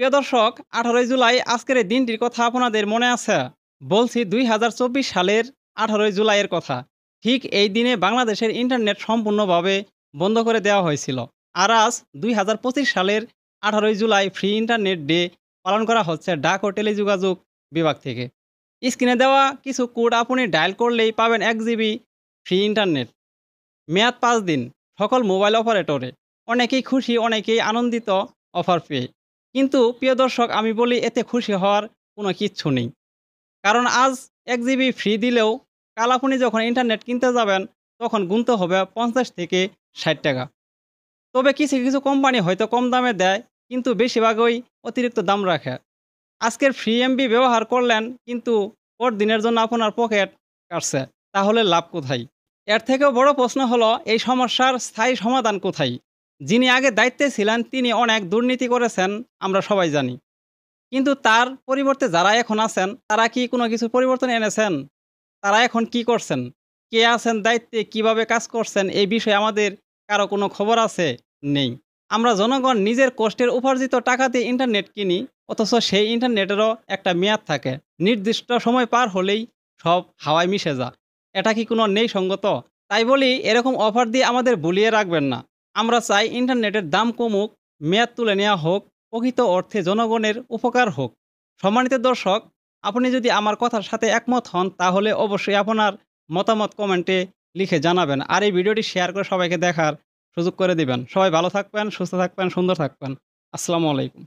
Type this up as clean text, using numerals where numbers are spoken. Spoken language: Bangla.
প্রিয় দর্শক, 18ই জুলাই আজকের এই দিনটির কথা আপনাদের মনে আছে? বলছি ২০২৪ সালের 18ই জুলাইয়ের কথা। ঠিক এই দিনে বাংলাদেশের ইন্টারনেট সম্পূর্ণভাবে বন্ধ করে দেওয়া হয়েছিল। আর আজ ২০২৫ সালের 18ই জুলাই ফ্রি ইন্টারনেট ডে পালন করা হচ্ছে ডাক ও টেলিযোগাযোগ বিভাগ থেকে। স্ক্রিনে দেওয়া কিছু কোড আপনি ডায়াল করলেই পাবেন ১ জিবি ফ্রি ইন্টারনেট। মেয়াদ ৫ দিন। সকল মোবাইল অপারেটরে। অনেকেই খুশি, অনেকেই আনন্দিত অফার পেয়ে। কিন্তু প্রিয় দর্শক, আমি বলি এতে খুশি হওয়ার কোনো কিচ্ছু নেই। কারণ আজ ১ জিবি ফ্রি দিলেও কাল আপনি যখন ইন্টারনেট কিনতে যাবেন তখন গুনতে হবে ৫০ থেকে ৬০ টাকা। তবে কিছু, কিছু কোম্পানি হয়তো কম দামে দেয়, কিন্তু বেশিরভাগই অতিরিক্ত দাম রাখে। আজকের ফ্রি এমবি ব্যবহার করলেন, কিন্তু পরদিনের জন্য আপনার পকেট কাটছে। তাহলে লাভ কোথায়? এর থেকেও বড় প্রশ্ন হলো, এই সমস্যার স্থায়ী সমাধান কোথায়? যিনি আগে দায়িত্বে ছিলেন তিনি অনেক দুর্নীতি করেছেন, আমরা সবাই জানি। কিন্তু তার পরিবর্তে যারা এখন আছেন তারা কি কোনো কিছু পরিবর্তন এনেছেন? তারা এখন কি করছেন? কে আছেন দায়িত্বে, কিভাবে কাজ করছেন এই বিষয়ে আমাদের কারো কোনো খবর আছে? নেই। আমরা জনগণ নিজের কষ্টের উপার্জিত টাকা দিয়ে ইন্টারনেট কিনি, অথচ সেই ইন্টারনেটেরও একটা মেয়াদ থাকে। নির্দিষ্ট সময় পার হলেই সব হাওয়ায় মিশে যায়। এটা কি কোনো নেই সঙ্গত? তাই বলি, এরকম অফার দিয়ে আমাদের ভুলিয়ে রাখবেন না। আমরা চাই ইন্টারনেটের দাম কমুক, মেয়াদ তুলে নেওয়া হোক, প্রকৃত অর্থে জনগণের উপকার হোক। সম্মানিত দর্শক, আপনি যদি আমার কথার সাথে একমত হন তাহলে অবশ্যই আপনার মতামত কমেন্টে লিখে জানাবেন। আর এই ভিডিওটি শেয়ার করে সবাইকে দেখার সুযোগ করে দিবেন। সবাই ভালো থাকবেন, সুস্থ থাকবেন, সুন্দর থাকবেন। আসসালামু আলাইকুম।